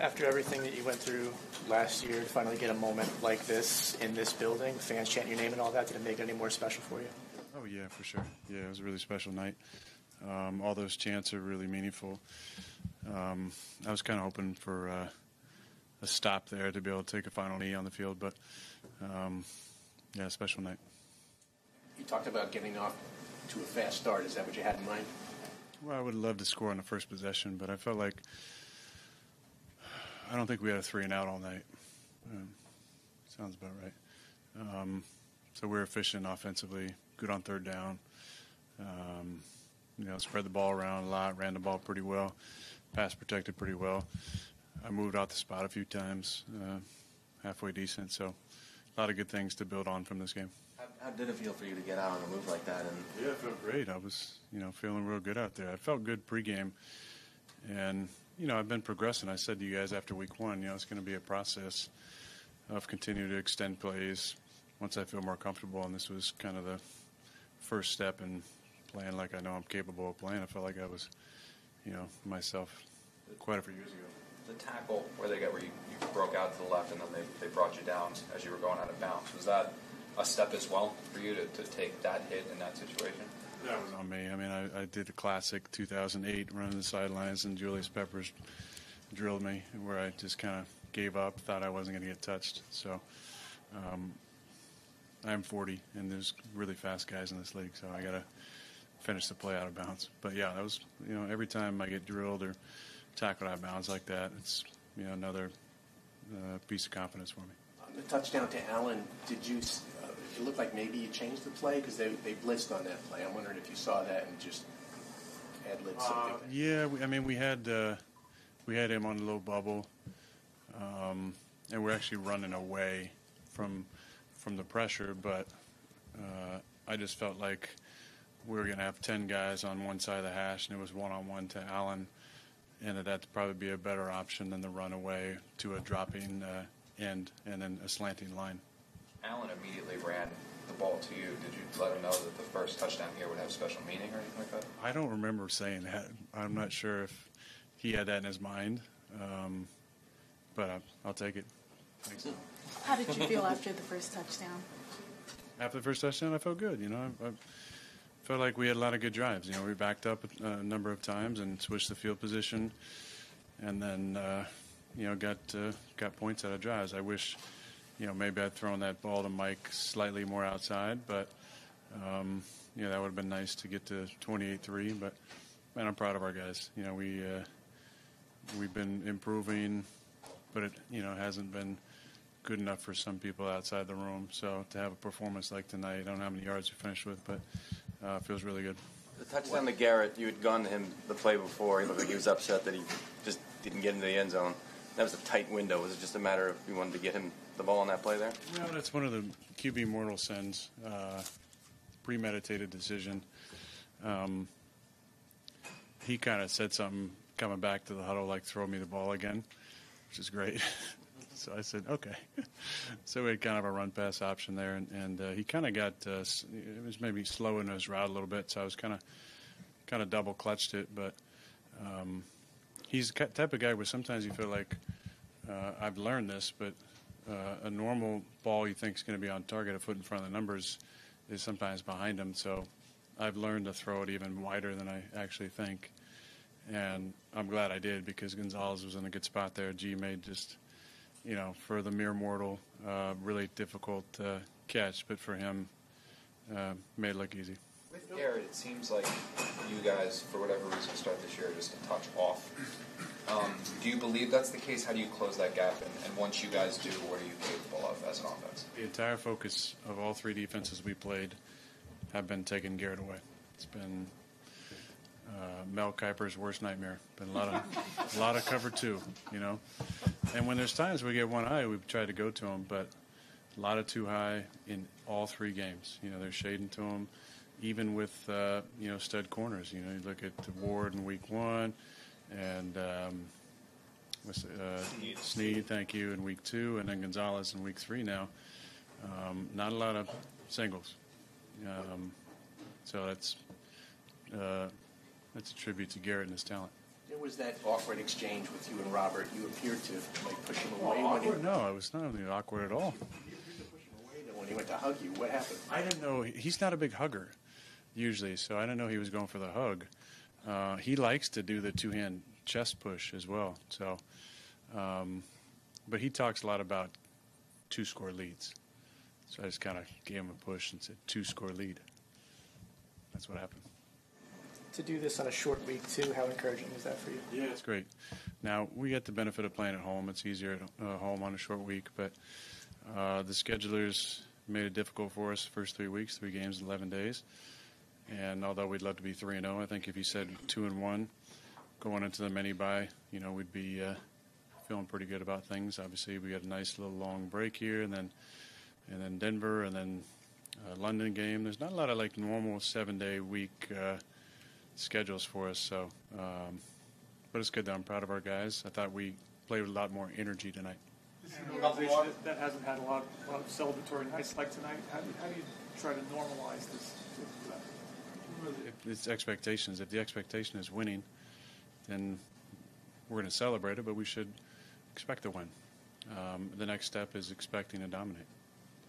After everything that you went through last year, to finally get a moment like this in this building, fans chanting your name and all that, did it make it any more special for you? Oh, yeah, for sure. Yeah, it was a really special night. All those chants are really meaningful. I was kind of hoping for a stop there to be able to take a final knee on the field, but yeah, special night. You talked about getting off to a fast start. Is that what you had in mind? Well, I would have loved to score on the first possession, but I felt like I don't think we had a 3-and-out all night. Sounds about right. So we were efficient offensively, good on third down. Spread the ball around a lot, ran the ball pretty well, pass protected pretty well. I moved out the spot a few times, halfway decent. So a lot of good things to build on from this game. How did it feel for you to get out on a move like that? Yeah, it felt great. I was, feeling real good out there. I felt good pregame, and I've been progressing. I said to you guys after week 1, it's going to be a process of continuing to extend plays once I feel more comfortable, and this was kind of the first step in playing like I know I'm capable of playing. I felt like I was, myself quite a few years ago. The tackle where you broke out to the left and then they brought you down as you were going out of bounds, was that a step as well for you to take that hit in that situation? That was on me. I mean, I did the classic 2008 running the sidelines, and Julius Peppers drilled me where I just kind of gave up, thought I wasn't going to get touched. So I'm 40, and there's really fast guys in this league, so I got to finish the play out of bounds. But, yeah, that was, every time I get drilled or tackled out of bounds like that, it's, another piece of confidence for me. On the touchdown to Allen, did you it looked like maybe you changed the play because they blitzed on that play. I'm wondering if you saw that and just ad-libbed something. Yeah, we had him on a little bubble, and we're actually running away from the pressure, but I just felt like we were going to have 10 guys on one side of the hash, and it was one-on-one to Allen, and that'd probably be a better option than the run away to a dropping end and then a slanting line. Allen immediately ran the ball to you. Did you let him know that the first touchdown here would have special meaning or anything like that? I don't remember saying that. I'm not sure if he had that in his mind, but I'll take it. Thanks. How did you feel after the first touchdown? After the first touchdown, I felt good. I felt like we had a lot of good drives. We backed up a number of times and switched the field position, and then got points out of drives. I wish maybe I'd thrown that ball to Mike slightly more outside, but that would have been nice to get to 28-3. But man, I'm proud of our guys. We've been improving, but it hasn't been good enough for some people outside the room. So to have a performance like tonight, I don't know how many yards we finished with, but it feels really good. The touchdown to Garrett, you had gone to him the play before. He looked like he was upset that he just didn't get into the end zone. That was a tight window. Was it just a matter of you wanted to get him the ball on that play there? Well, that's one of the QB mortal sins, premeditated decision. He kind of said something coming back to the huddle like, throw me the ball again, which is great. So I said, okay. So we had kind of a run-pass option there, and he kind of got it was maybe slow in his route a little bit, so I was kind of double-clutched it. But he's the type of guy where sometimes you feel like I've learned this, but a normal ball you think is going to be on target, a foot in front of the numbers, is sometimes behind him. So I've learned to throw it even wider than I actually think. And I'm glad I did because Gonzalez was in a good spot there. G made just, for the mere mortal, really difficult catch, but for him, made it look easy. With Garrett, it seems like you guys, for whatever reason, start this year just a touch off. Do you believe that's the case? How do you close that gap? And once you guys do, what are you capable of as an offense? The entire focus of all three defenses we played have been taking Garrett away. It's been Mel Kiper's worst nightmare. Been a lot of cover two, And when there's times we get one high, we've tried to go to him, but a lot of too high in all three games. They're shading to him, even with stud corners. You look at Ward in week 1, and Snead, thank you, in week 2, and then Gonzalez in week 3 now. Not a lot of singles. So that's a tribute to Garrett and his talent. There was that awkward exchange with you and Robert. You appeared to push him away. Awkward? No, it was not awkward at all. You appeared to push him away then when he went to hug you. What happened? I didn't know. He's not a big hugger, usually, so I didn't know he was going for the hug. He likes to do the two-hand chest push as well. So, but he talks a lot about two-score leads. So I just kind of gave him a push and said, 2-score lead. That's what happened. To do this on a short week, too, how encouraging is that for you? Yeah, it's great. Now, we get the benefit of playing at home. It's easier at home on a short week, but the schedulers made it difficult for us the first 3 weeks, 3 games in 11 days. And although we'd love to be 3-0, I think if you said 2-1 going into the mini-bye, we'd be feeling pretty good about things. Obviously, we had a nice little long break here, and then Denver, and then London game. There's not a lot of normal 7-day week schedules for us, so but it's good that I'm proud of our guys. I thought we played with a lot more energy tonight. This is an organization that hasn't had a lot of celebratory nights like tonight. How do you try to normalize this? It's expectations. If the expectation is winning, then we're going to celebrate it, but we should expect to win. The next step is expecting to dominate.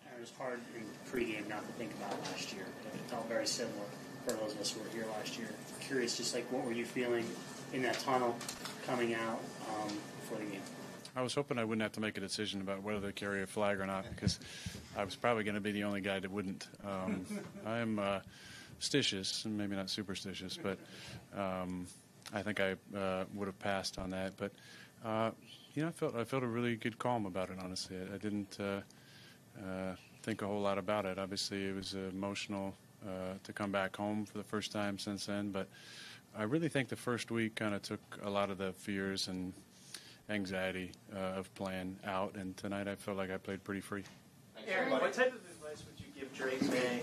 It was hard in pregame not to think about last year. It felt very similar for those of us who were here last year. Curious, just what were you feeling in that tunnel coming out before the game? I was hoping I wouldn't have to make a decision about whether to carry a flag or not, because I was probably going to be the only guy that wouldn't. I am stitious, and maybe not superstitious, but I think I would have passed on that. But I felt a really good calm about it. Honestly, I didn't think a whole lot about it. Obviously, it was emotional to come back home for the first time since then. But I really think the first week kind of took a lot of the fears and anxiety of playing out. And tonight, I felt like I played pretty free. Aaron, what type of advice would you give 𝙤𝙤